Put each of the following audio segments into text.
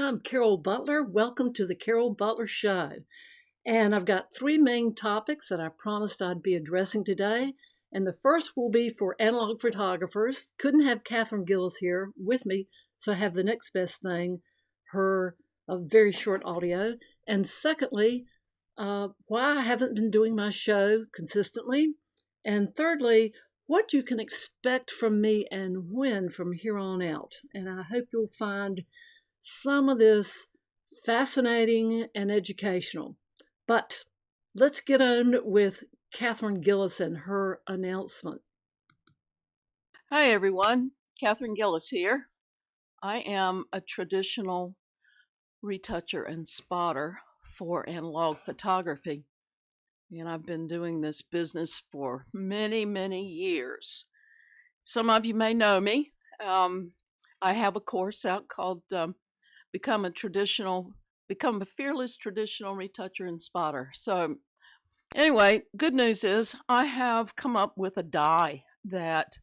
I'm Carol Butler. Welcome to the Carol Butler Show. And I've got three main topics that I promised I'd be addressing today. And the first will be for analog photographers. Couldn't have Katherine Gillis here with me, so I have the next best thing, her very short audio. And secondly, why I haven't been doing my show consistently. And thirdly, what you can expect from me and when from here on out. And I hope you'll find some of this fascinating and educational. But let's get on with Katherine Gillis and her announcement. Hi everyone, Katherine Gillis here. I am a traditional retoucher and spotter for analog photography, and I've been doing this business for many, many years. Some of you may know me. I have a course out called Become a Fearless Traditional Retoucher and Spotter. So anyway, good news is I have come up with a dye that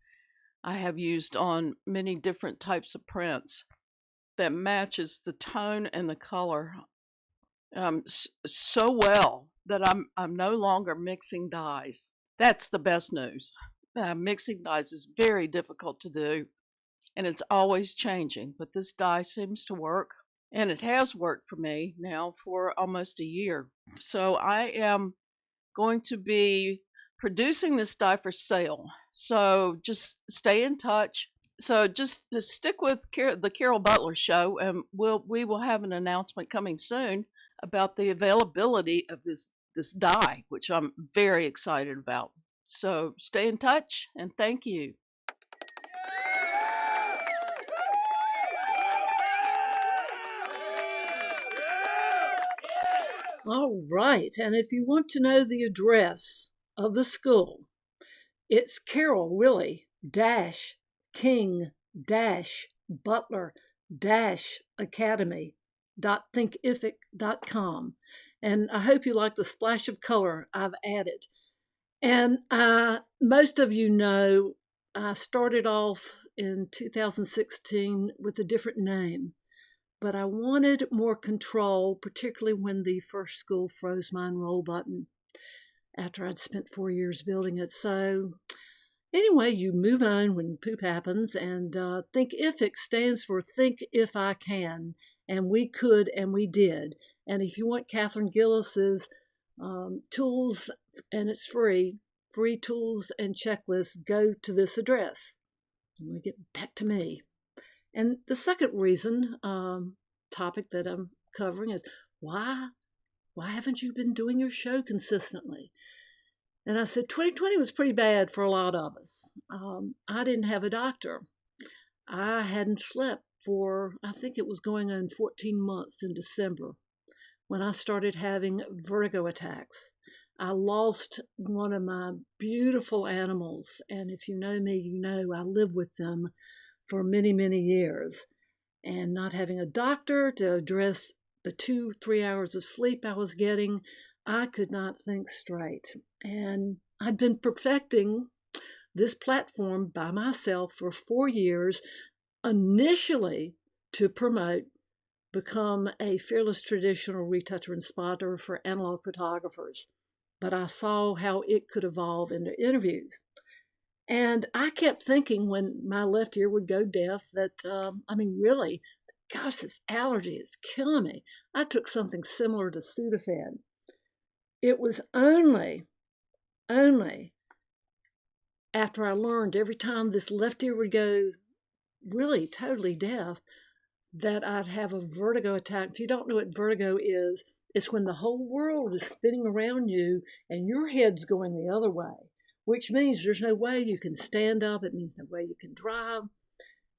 I have used on many different types of prints that matches the tone and the color so well that I'm no longer mixing dyes. That's the best news. Mixing dyes is very difficult to do, and it's always changing, but this dye seems to work, and it has worked for me now for almost a year. So I am going to be producing this dye for sale. So just stay in touch. So just stick with the Carol Butler Show, and we will have an announcement coming soon about the availability of this dye, which I'm very excited about. So stay in touch, and thank you. All right, and if you want to know the address of the school, it's Carol really King Butler Academy.thinkific.com. And I hope you like the splash of color I've added. And most of you know I started off in 2016 with a different name, but I wanted more control, particularly when the first school froze my enroll button after I'd spent 4 years building it. So anyway, you move on when poop happens, and Thinkific stands for Think If I Can, and we could and we did. And if you want Katherine Gillis's tools, and it's free tools and checklists, go to this address. And we get back to me. And the second reason, topic that I'm covering is why haven't you been doing your show consistently? And I said, 2020 was pretty bad for a lot of us. I didn't have a doctor. I hadn't slept for, I think it was going on 14 months in December when I started having vertigo attacks. I lost one of my beautiful animals. And if you know me, you know I lived with them for many, many years. And not having a doctor to address the 2-3 hours of sleep I was getting, I could not think straight. And I'd been perfecting this platform by myself for 4 years, initially to promote Become a Fearless Traditional Retoucher and Spotter for analog photographers. But I saw how it could evolve into interviews. And I kept thinking when my left ear would go deaf that, really, gosh, this allergy is killing me. I took something similar to Sudafed. It was only after I learned every time this left ear would go really totally deaf that I'd have a vertigo attack. If you don't know what vertigo is, it's when the whole world is spinning around you and your head's going the other way, which means there's no way you can stand up. It means no way you can drive.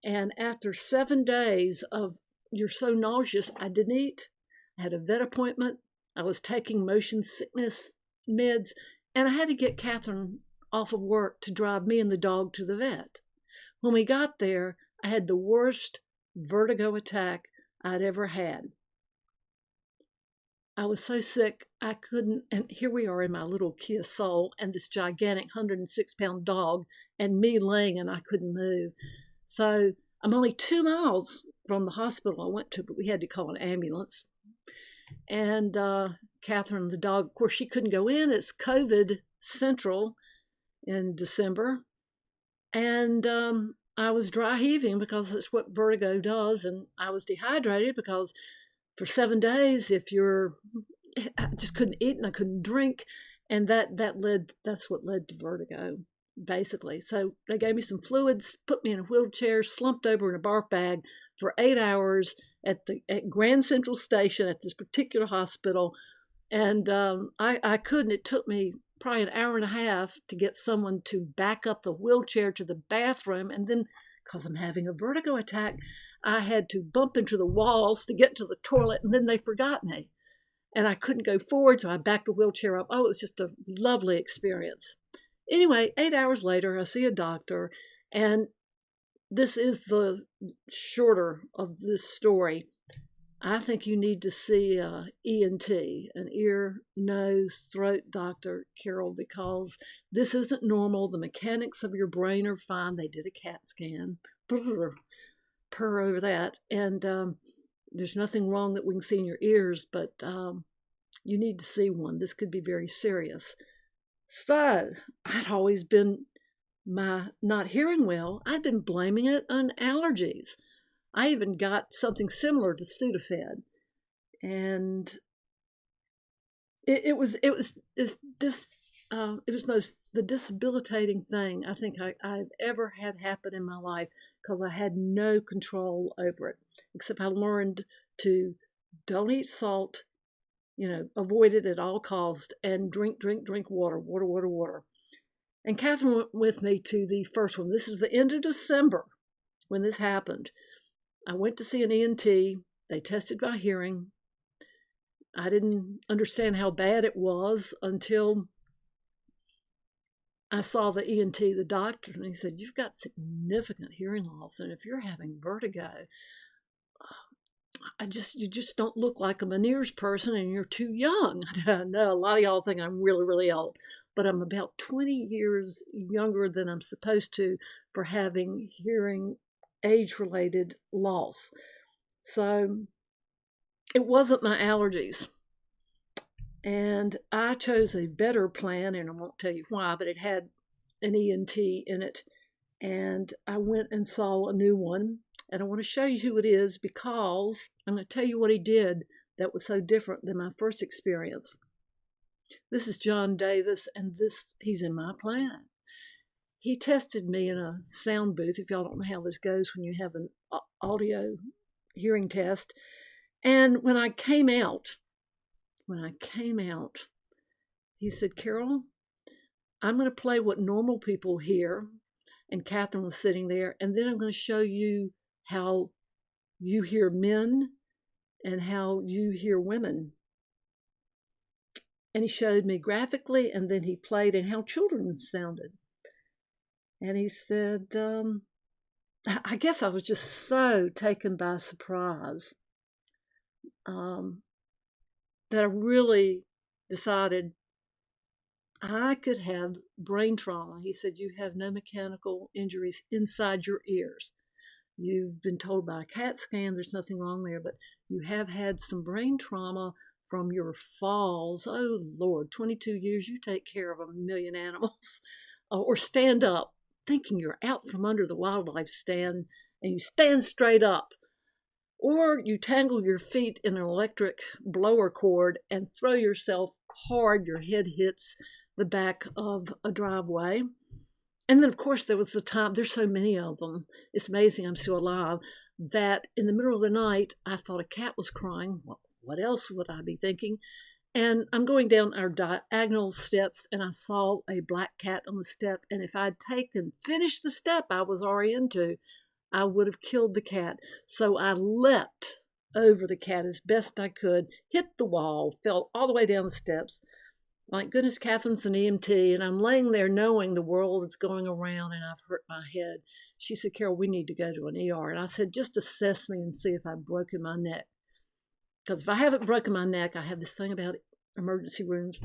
And after 7 days of you're so nauseous, I didn't eat. I had a vet appointment. I was taking motion sickness meds, and I had to get Katherine off of work to drive me and the dog to the vet. When we got there, I had the worst vertigo attack I'd ever had. I was so sick I couldn't, and here we are in my little Kia Soul and this gigantic 106-pound dog and me laying and I couldn't move. So I'm only 2 miles from the hospital I went to, but we had to call an ambulance. And Catherine, the dog, of course, she couldn't go in. It's COVID central in December. And I was dry heaving because that's what vertigo does. And I was dehydrated because for 7 days, I just couldn't eat and I couldn't drink. And that's what led to vertigo, basically. So they gave me some fluids, put me in a wheelchair, slumped over in a barf bag for 8 hours at Grand Central Station at this particular hospital. And I couldn't. It took me probably an hour and a half to get someone to back up the wheelchair to the bathroom. And then, because I'm having a vertigo attack, I had to bump into the walls to get to the toilet. And then they forgot me. And I couldn't go forward, so I backed the wheelchair up. Oh, it was just a lovely experience. Anyway, 8 hours later, I see a doctor. And this is the shorter of this story. I think you need to see ENT, an ear, nose, throat doctor, Carol, because this isn't normal. The mechanics of your brain are fine. They did a CAT scan, purr over that, and there's nothing wrong that we can see in your ears, but you need to see one. This could be very serious. So I'd always been my not hearing well. I'd been blaming it on allergies. I even got something similar to Sudafed, and it was the debilitating thing I think I've ever had happen in my life, because I had no control over it, except I learned to don't eat salt, avoid it at all costs, and drink water. And Catherine went with me to the first one. This is the end of December when this happened. I went to see an ENT. They tested my hearing. I didn't understand how bad it was until I saw the ENT, the doctor, and he said, "You've got significant hearing loss, and if you're having vertigo, you just don't look like a Meniere's person, and you're too young." I know a lot of y'all think I'm really, really old, but I'm about 20 years younger than I'm supposed to for having hearing age-related loss. So it wasn't my allergies. And I chose a better plan, and I won't tell you why, but it had an ENT in it. And I went and saw a new one. And I want to show you who it is, because I'm going to tell you what he did that was so different than my first experience. This is John Davis, and he's in my plan. He tested me in a sound booth. If y'all don't know how this goes when you have an audio hearing test. And when I came out, he said, "Carol, I'm going to play what normal people hear." And Catherine was sitting there. And then I'm going to show you how you hear men and how you hear women. And he showed me graphically, and then he played and how children sounded. And he said, I guess I was just so taken by surprise that I really decided I could have brain trauma. He said, "You have no mechanical injuries inside your ears. You've been told by a CAT scan there's nothing wrong there, but you have had some brain trauma from your falls. Oh, Lord, 22 years, you take care of 1,000,000 animals." Or stand up, thinking you're out from under the wildlife stand, and you stand straight up. Or you tangle your feet in an electric blower cord and throw yourself hard. Your head hits the back of a driveway. And then, of course, there was the time, there's so many of them, it's amazing I'm still alive, that in the middle of the night, I thought a cat was crying. Well, what else would I be thinking? And I'm going down our diagonal steps, and I saw a black cat on the step. And if I'd finished the step I was already into, I would have killed the cat. So I leapt over the cat as best I could, hit the wall, fell all the way down the steps. Thank goodness Catherine's an EMT, and I'm laying there knowing the world is going around and I've hurt my head. She said, "Carol, we need to go to an ER." And I said, "Just assess me and see if I've broken my neck. Because if I haven't broken my neck," I have this thing about emergency rooms.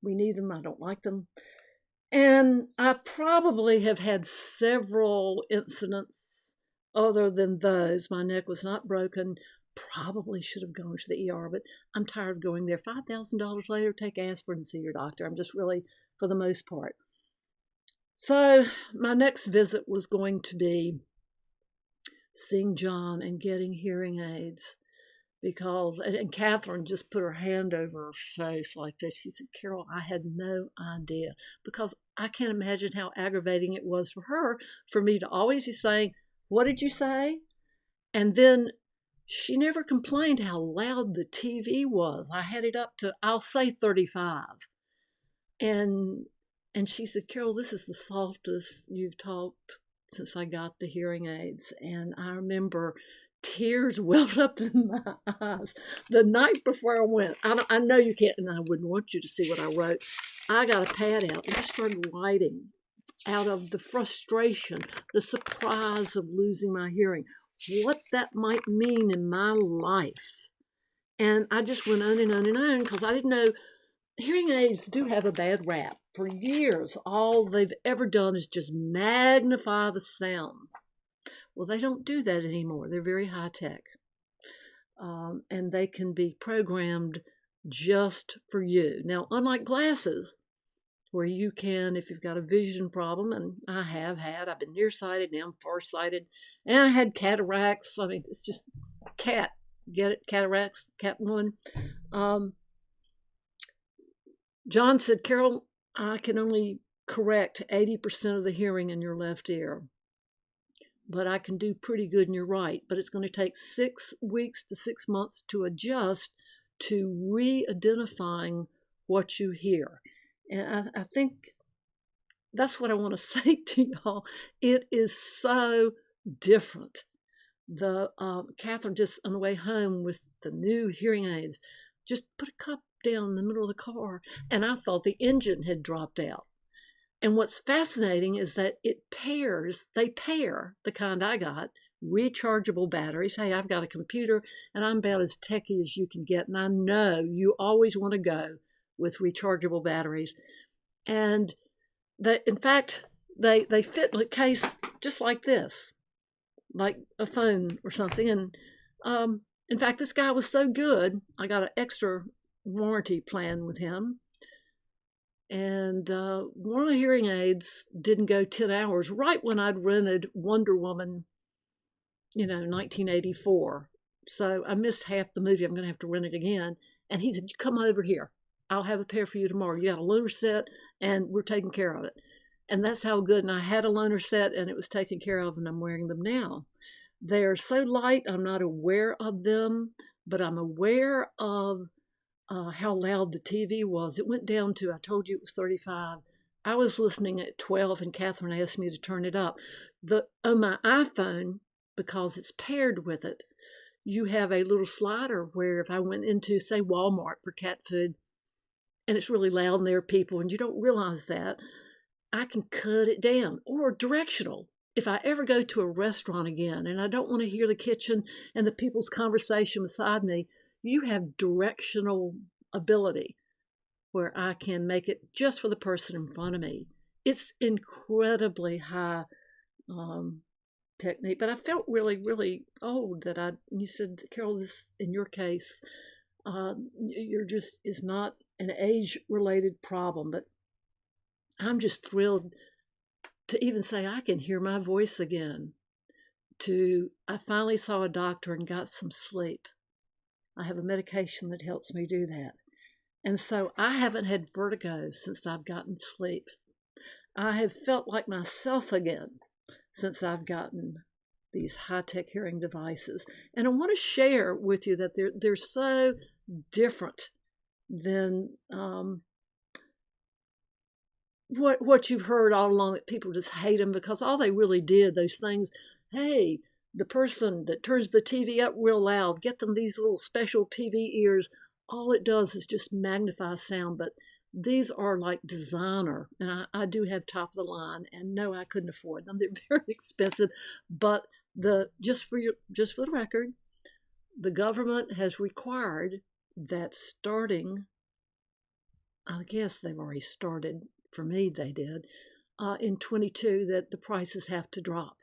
We need them. I don't like them. And I probably have had several incidents Other than those, my neck was not broken. Probably should have gone to the ER, but I'm tired of going there. $5,000 later, take aspirin and see your doctor. I'm just really, for the most part. So my next visit was going to be seeing John and getting hearing aids because, and Catherine just put her hand over her face like this. She said, Carol, I had no idea, because I can't imagine how aggravating it was for her for me to always be saying, what did you say? And then she never complained how loud the TV was. I had it up to, I'll say 35. And and she said, Carol, this is the softest you've talked since I got the hearing aids. And I remember tears welled up in my eyes the night before I went. I know you can't, and I wouldn't want you to see what I wrote. I got a pad out and just started writing out of the frustration, the surprise of losing my hearing, what that might mean in my life. And I just went on and on and on because I didn't know. Hearing aids do have a bad rap. For years, all they've ever done is just magnify the sound. Well, they don't do that anymore. They're very high tech. And they can be programmed just for you. Now, unlike glasses, where you can, if you've got a vision problem, and I have had, I've been nearsighted, now I'm farsighted, and I had cataracts. I mean, it's just cat. Get it? Cataracts, cat one. John said, Carol, I can only correct 80% of the hearing in your left ear, but I can do pretty good in your right. But it's going to take 6 weeks to 6 months to adjust to re-identifying what you hear. And I think that's what I want to say to y'all. It is so different. The Catherine just on the way home with the new hearing aids, just put a cup down in the middle of the car, and I thought the engine had dropped out. And what's fascinating is that they pair the kind I got, rechargeable batteries. Hey, I've got a computer and I'm about as techy as you can get. And I know you always want to go with rechargeable batteries. And in fact, they fit in a case just like this, like a phone or something. And in fact, this guy was so good, I got an extra warranty plan with him. And one of the hearing aids didn't go 10 hours, right when I'd rented Wonder Woman, 1984. So I missed half the movie. I'm going to have to rent it again. And he said, come over here. I'll have a pair for you tomorrow. You got a loaner set, and we're taking care of it. And that's how good. And I had a loaner set, and it was taken care of, and I'm wearing them now. They're so light, I'm not aware of them, but I'm aware of how loud the TV was. It went down to, I told you it was 35. I was listening at 12, and Catherine asked me to turn it up. On my iPhone, because it's paired with it, you have a little slider where if I went into, say, Walmart for cat food, and it's really loud and there are people, and you don't realize that, I can cut it down. Or directional. If I ever go to a restaurant again and I don't want to hear the kitchen and the people's conversation beside me, you have directional ability where I can make it just for the person in front of me. It's incredibly high technique, but I felt really, really old you said, Carol, this, in your case, you're just, is not an age related problem, but I'm just thrilled to even say I can hear my voice again. I finally saw a doctor and got some sleep. I have a medication that helps me do that. And so I haven't had vertigo since I've gotten sleep. I have felt like myself again since I've gotten these high-tech hearing devices. And I want to share with you that they're so different than what you've heard all along, that people just hate them because all they really did, those things, hey, the person that turns the TV up real loud, get them these little special TV ears. All it does is just magnify sound. But these are like designer, and I do have top of the line, and no, I couldn't afford them. They're very expensive. But just for the record, the government has required that starting, I guess they've already started. For me, they did in 22, that the prices have to drop.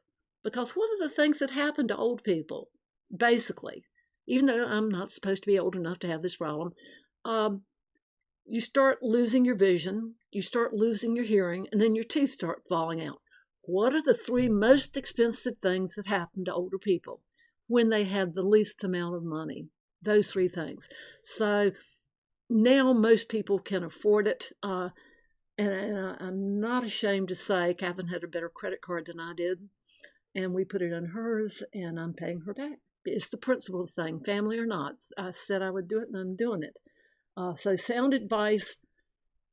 Because what are the things that happen to old people? Basically, even though I'm not supposed to be old enough to have this problem, um, you start losing your vision, you start losing your hearing, and then your teeth start falling out. What are the three most expensive things that happen to older people when they have the least amount of money? Those three things. So now most people can afford it. And I'm not ashamed to say Catherine had a better credit card than I did. And we put it on hers, and I'm paying her back. It's the principal thing, family or not. I said I would do it, and I'm doing it. So sound advice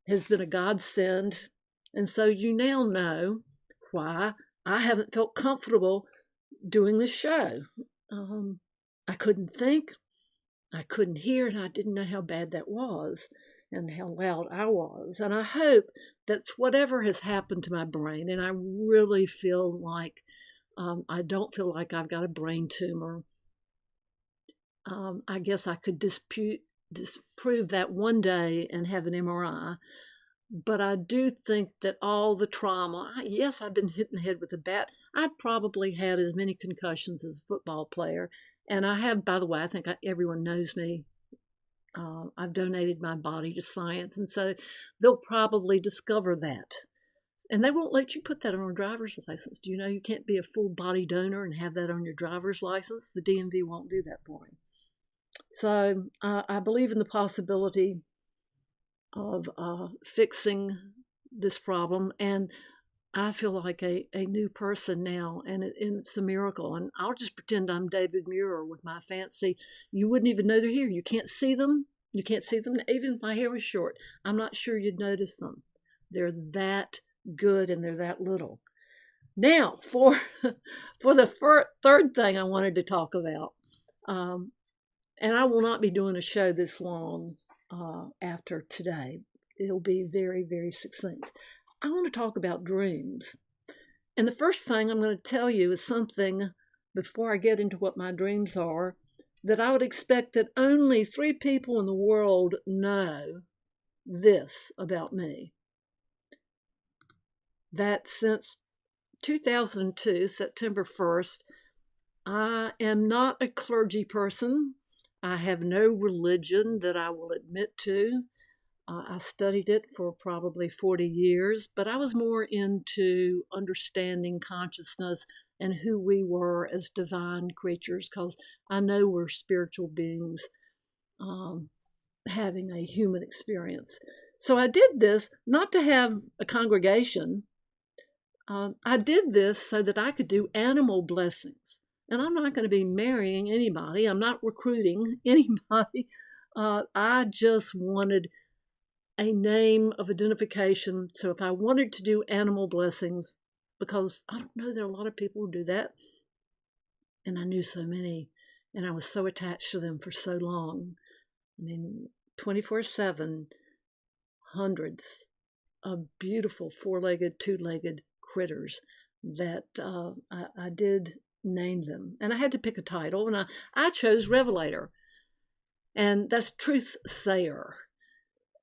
has been a godsend. And so you now know why I haven't felt comfortable doing this show. I couldn't think, I couldn't hear, and I didn't know how bad that was and how loud I was. And I hope that's whatever has happened to my brain. And I really feel like I don't feel like I've got a brain tumor. I guess I could disprove that one day and have an MRI. But I do think that all the trauma, yes, I've been hit in the head with a bat. I've probably had as many concussions as a football player. And I have, by the way, I think everyone knows me. I've donated my body to science. And so they'll probably discover that. And they won't let you put that on a driver's license. Do you know you can't be a full body donor and have that on your driver's license? The DMV won't do that for me. So I believe in the possibility of fixing this problem. And I feel like a new person now, and it's a miracle. And I'll just pretend I'm David Muir with my fancy. You wouldn't even know they're here. You can't see them. You can't see them. Even if my hair was short, I'm not sure you'd notice them. They're that good, and they're that little. Now, for the third thing I wanted to talk about, and I will not be doing a show this long after today. It'll be very, very succinct. I want to talk about dreams. And the first thing I'm going to tell you is something, before I get into what my dreams are, that I would expect that only 3 people in the world know this about me. That since 2002, September 1st, I am not a clergy person. I have no religion that I will admit to. I studied it for probably 40 years, but I was more into understanding consciousness and who we were as divine creatures, because I know we're spiritual beings having a human experience. So I did this not to have a congregation. I did this so that I could do animal blessings. And I'm not going to be marrying anybody. I'm not recruiting anybody. I just wanted a name of identification. So if I wanted to do animal blessings, because I don't know, there are a lot of people who do that. And I knew so many, and I was so attached to them for so long. I mean, 24/7, hundreds of beautiful 4-legged, 2-legged critters that I did name them. And I had to pick a title, and I chose Revelator. And that's Truth Sayer.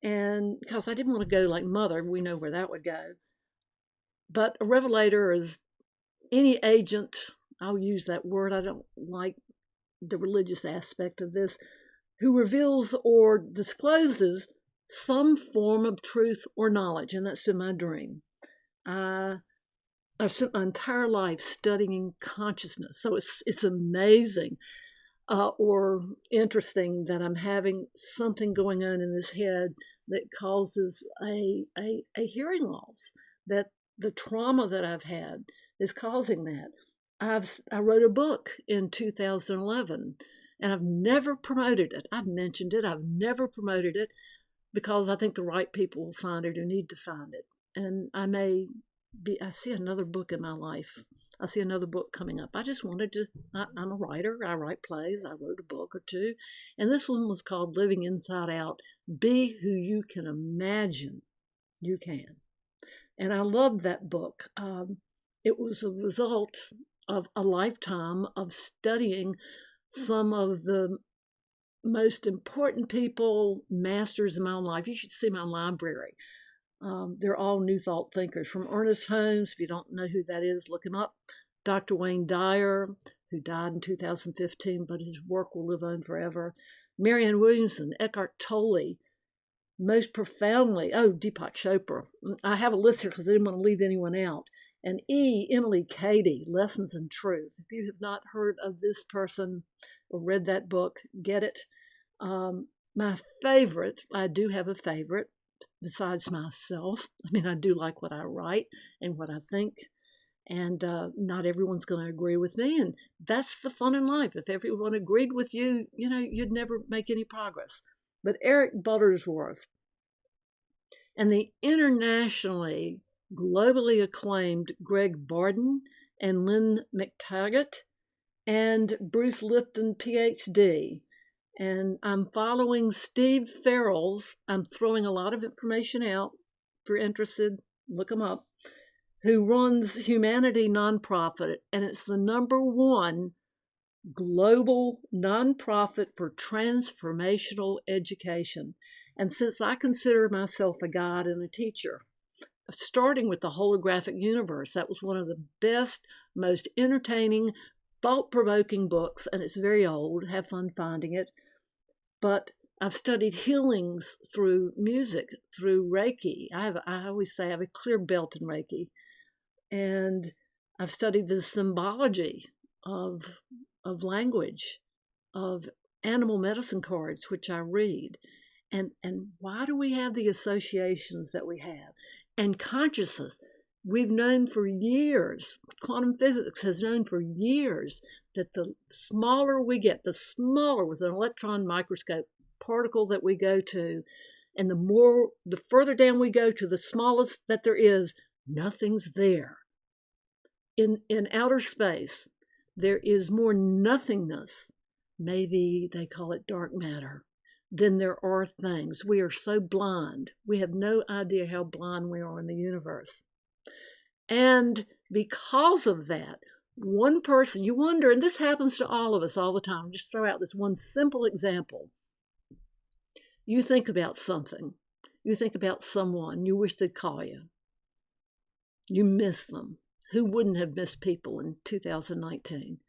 And because I didn't want to go like Mother, we know where that would go. But a revelator is any agent, I'll use that word, I don't like the religious aspect of this, who reveals or discloses some form of truth or knowledge. And that's been my dream. I've spent my entire life studying consciousness. So it's amazing or interesting that I'm having something going on in this head that causes a hearing loss, that the trauma that I've had is causing that. I wrote a book in 2011, and I've never promoted it. I've mentioned it. I've never promoted it because I think the right people will find it or need to find it. And I see another book in my life. I see another book coming up. I just wanted to, I'm a writer. I write plays. I wrote a book or two. And this one was called Living Inside Out. Be who you can imagine you can. And I loved that book. It was a result of a lifetime of studying some of the most important people, masters in my life. You should see my library. They're all New Thought thinkers, from Ernest Holmes. If you don't know who that is, look him up. Dr. Wayne Dyer, who died in 2015, but his work will live on forever. Marianne Williamson, Eckhart Tolle, most profoundly, Deepak Chopra. I have a list here because I didn't want to leave anyone out. And Emily Cady, Lessons in Truth. If you have not heard of this person or read that book, get it. My favorite, I do have a favorite besides myself. I mean, I do like what I write and what I think. And not everyone's going to agree with me. And that's the fun in life. If everyone agreed with you, you'd never make any progress. But Eric Buttersworth and the internationally, globally acclaimed Greg Barden and Lynn McTaggart and Bruce Lipton, PhD. And I'm following Steve Farrell's, I'm throwing a lot of information out. If you're interested, look him up, who runs Humanity Nonprofit, and it's the #1 global nonprofit for transformational education. And since I consider myself a guide and a teacher, starting with the holographic universe, that was one of the best, most entertaining, thought-provoking books, and it's very old. Have fun finding it. But I've studied healings through music, through Reiki. I always say I have a clear belt in Reiki. And I've studied the symbology of language, of animal medicine cards, which I read. And why do we have the associations that we have? And consciousness. We've known for years, quantum physics has known for years, that the smaller we get, the smaller with an electron microscope particle that we go to, and the further down we go to the smallest that there is, nothing's there. In outer space, there is more nothingness, maybe they call it dark matter, than there are things. We are so blind. We have no idea how blind we are in the universe. And because of that, one person, you wonder, and this happens to all of us all the time, just throw out this one simple example. You think about something. You think about someone. You wish they'd call you. You miss them. Who wouldn't have missed people in 2019?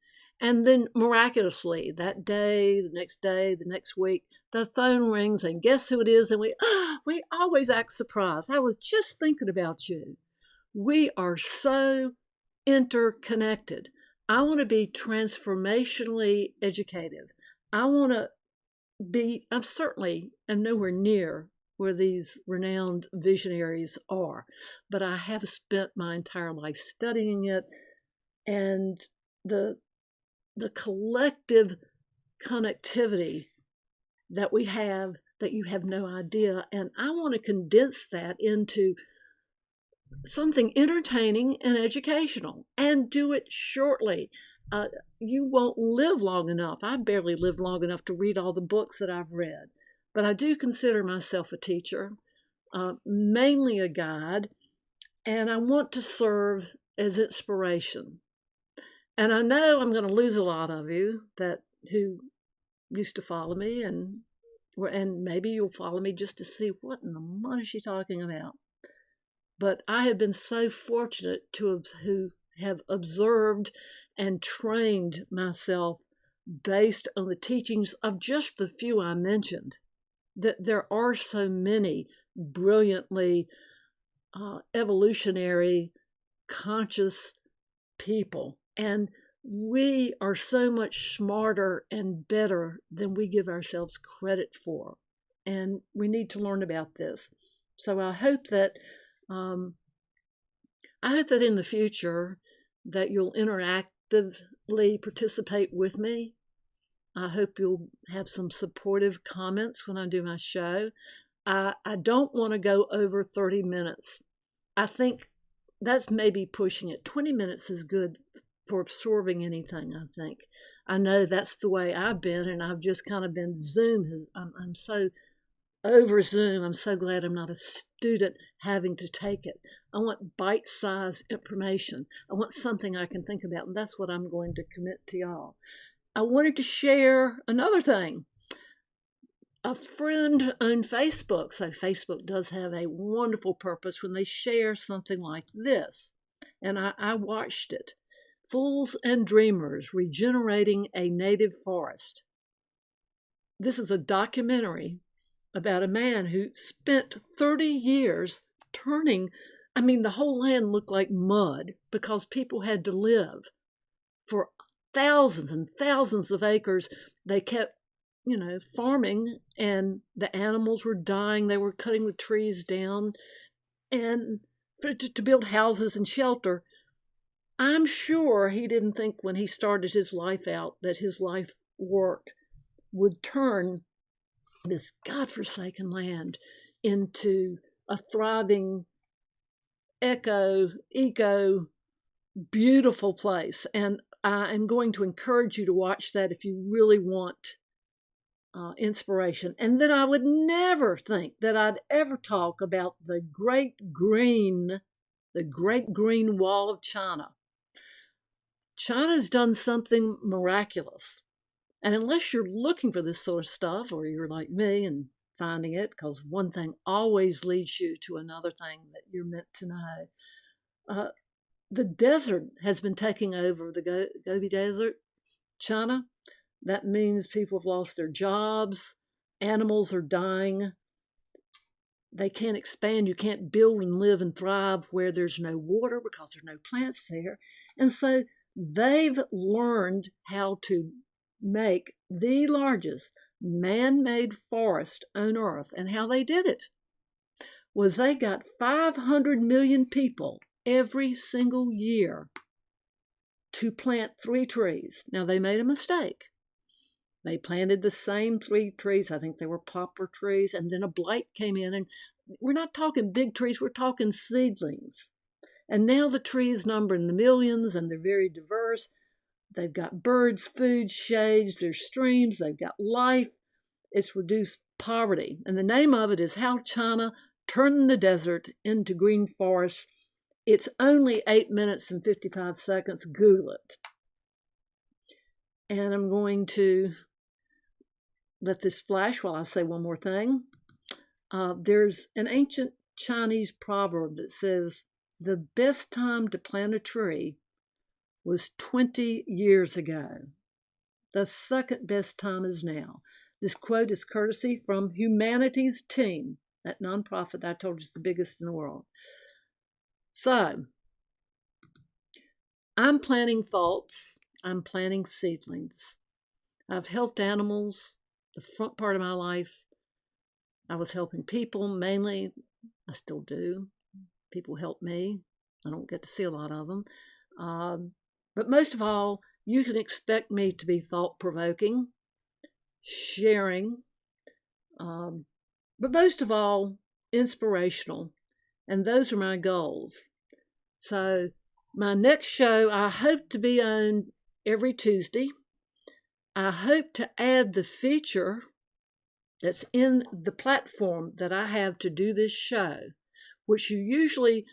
And then miraculously, that day, the next week, the phone rings and guess who it is? And we always act surprised. I was just thinking about you. We are so interconnected. I want to be transformationally educative. I'm certainly am nowhere near where these renowned visionaries are, but I have spent my entire life studying it, and the collective connectivity that we have that you have no idea. And I want to condense that into something entertaining and educational, and do it shortly. You won't live long enough. I barely lived long enough to read all the books that I've read, but I do consider myself a teacher, mainly a guide, and I want to serve as inspiration. And I know I'm going to lose a lot of you who used to follow me, and maybe you'll follow me just to see what in the mud is she talking about. But I have been so fortunate to have observed and trained myself based on the teachings of just the few I mentioned, that there are so many brilliantly evolutionary, conscious people. And we are so much smarter and better than we give ourselves credit for. And we need to learn about this. So I hope that in the future that you'll interactively participate with me. I hope you'll have some supportive comments when I do my show. I don't want to go over 30 minutes. I think that's maybe pushing it. 20 minutes is good for absorbing anything, I think. I know that's the way I've been, and I've just kind of been Zoom. I'm so over Zoom. I'm so glad I'm not a student having to take it. I want bite-sized information. I want something I can think about, and that's what I'm going to commit to y'all. I wanted to share another thing. A friend on Facebook, so Facebook does have a wonderful purpose when they share something like this, and I watched it. Fools and Dreamers, Regenerating a Native Forest. This is a documentary about a man who spent 30 years turning, the whole land looked like mud because people had to live for thousands and thousands of acres. They kept, farming, and the animals were dying. They were cutting the trees down and to build houses and shelter. I'm sure he didn't think when he started his life out that his life work would turn this godforsaken land into a thriving, eco, beautiful place. And I am going to encourage you to watch that if you really want inspiration. And then I would never think that I'd ever talk about the Great Green Wall of China. China's done something miraculous. And unless you're looking for this sort of stuff, or you're like me and finding it, because one thing always leads you to another thing that you're meant to know. The desert has been taking over, the Gobi Desert, China. That means people have lost their jobs, animals are dying, they can't expand. You can't build and live and thrive where there's no water because there's no plants there. And so they've learned how to make the largest man-made forest on earth. And how they did it was they got 500 million people every single year to plant 3 trees. Now, they made a mistake. They planted the same 3 trees. I think they were poplar trees. And then a blight came in. And we're not talking big trees. We're talking seedlings. And now the trees number in the millions, and they're very diverse. They've got birds, food, shades, there's streams, they've got life. It's reduced poverty. And the name of it is How China Turned the Desert into Green Forests. It's only 8 minutes and 55 seconds. Google it. And I'm going to let this flash while I say one more thing. There's an ancient Chinese proverb that says, the best time to plant a tree was 20 years ago. The second best time is now. This quote is courtesy from Humanity's Team, that nonprofit that I told you is the biggest in the world. So, I'm planting thoughts. I'm planting seedlings. I've helped animals the front part of my life. I was helping people mainly. I still do. People help me. I don't get to see a lot of them. But most of all, you can expect me to be thought-provoking, sharing, but most of all, inspirational. And those are my goals. So my next show, I hope to be on every Tuesday. I hope to add the feature that's in the platform that I have to do this show, which you usually,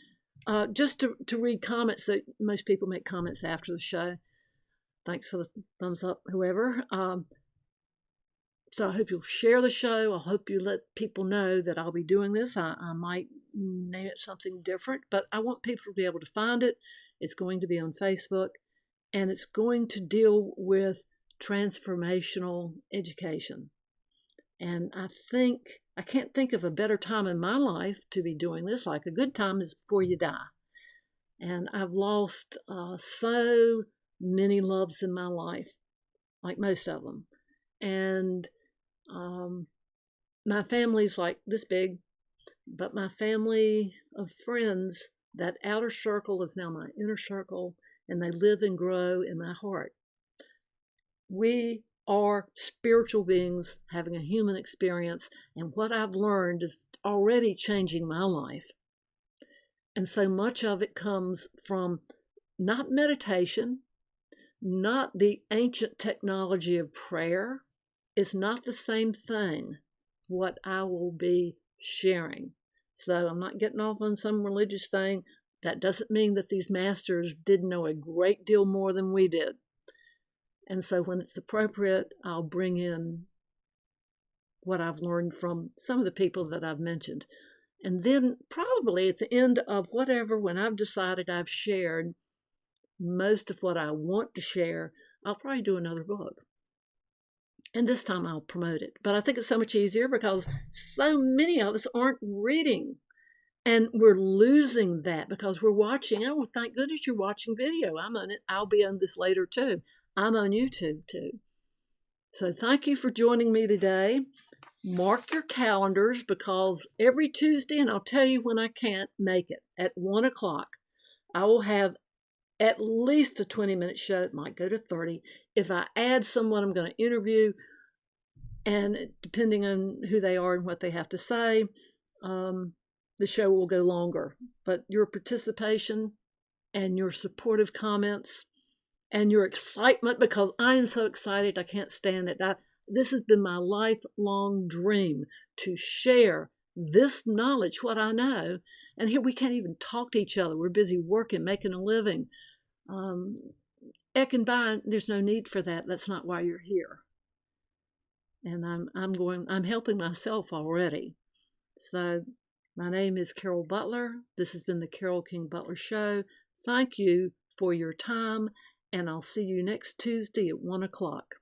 just to read comments, that most people make comments after the show. Thanks for the thumbs up, whoever. So I hope you'll share the show. I hope you let people know that I'll be doing this. I might name it something different, but I want people to be able to find it. It's going to be on Facebook, and it's going to deal with transformational education. And I can't think of a better time in my life to be doing this. Like, a good time is before you die. And I've lost so many loves in my life, like most of them. And my family's like this big, but my family of friends, that outer circle is now my inner circle, and they live and grow in my heart. We are spiritual beings having a human experience, and what I've learned is already changing my life. And so much of it comes from not meditation, not the ancient technology of prayer. It's not the same thing, what I will be sharing. So I'm not getting off on some religious thing. That doesn't mean that these masters didn't know a great deal more than we did. And so when it's appropriate, I'll bring in what I've learned from some of the people that I've mentioned. And then probably at the end of whatever, when I've decided I've shared, most of what I want to share, I'll probably do another book. And this time I'll promote it. But I think it's so much easier because so many of us aren't reading. And we're losing that because we're watching. Oh, thank goodness you're watching video. I'm on it. I'll be on this later too. I'm on YouTube too. So thank you for joining me today. Mark your calendars because every Tuesday, and I'll tell you when I can't make it, at 1 o'clock, I will have at least a 20-minute show. It might go to 30. If I add someone I'm going to interview, and depending on who they are and what they have to say, the show will go longer. But your participation and your supportive comments and your excitement, because I am so excited, I can't stand it. This has been my lifelong dream to share this knowledge, what I know. And here we can't even talk to each other. We're busy working, making a living. Eck and by, there's no need for that. That's not why you're here. And I'm helping myself already. So my name is Carol Butler. This has been the Carol King Butler Show. Thank you for your time, and I'll see you next Tuesday at 1 o'clock.